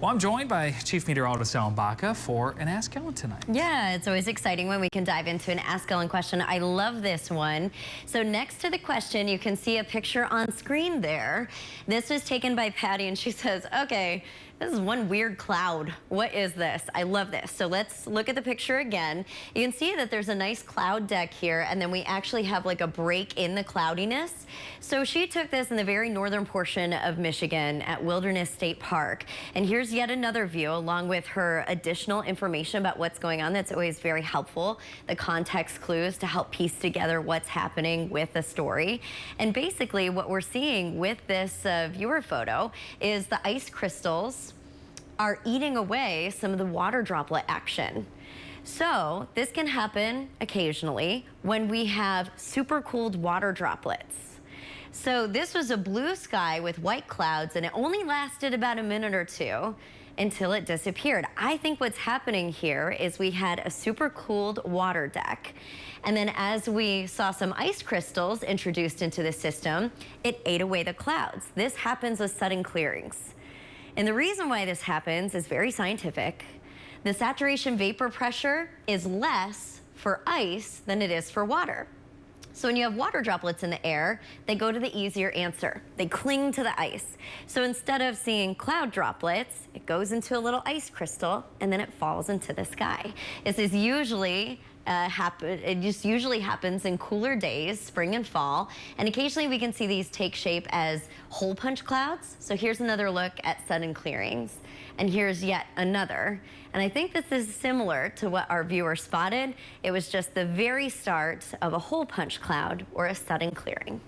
Well, I'm joined by Chief Meteorologist Ellen Baca for an Ask Ellen tonight. Yeah, it's always exciting when we can dive into an Ask Ellen question. I love this one. So next to the question, you can see a picture on screen there. This was taken by Patty, and she says, okay, this is one weird cloud. What is this? I love this. So let's look at the picture again. You can see that there's a nice cloud deck here, and then we actually have like a break in the cloudiness. So she took this in the very northern portion of Michigan at Wilderness State Park. And here's yet another view along with her additional information about what's going on. That's always very helpful. The context clues to help piece together what's happening with the story. And basically what we're seeing with this viewer photo is the ice crystals are eating away some of the water droplet action. So this can happen occasionally when we have supercooled water droplets. So this was a blue sky with white clouds, and it only lasted about a minute or two until it disappeared. I think what's happening here is we had a supercooled water deck, and then as we saw some ice crystals introduced into the system, it ate away the clouds. This happens with sudden clearings. And the reason why this happens is very scientific. The saturation vapor pressure is less for ice than it is for water. So when you have water droplets in the air, they go to the easier answer. They cling to the ice. So instead of seeing cloud droplets, it goes into a little ice crystal and then it falls into the sky. This is usually usually happens in cooler days, spring and fall, and occasionally we can see these take shape as hole punch clouds. So here's another look at sudden clearings, and here's yet another. And I think this is similar to what our viewer spotted. It was just the very start of a hole punch cloud or a sudden clearing.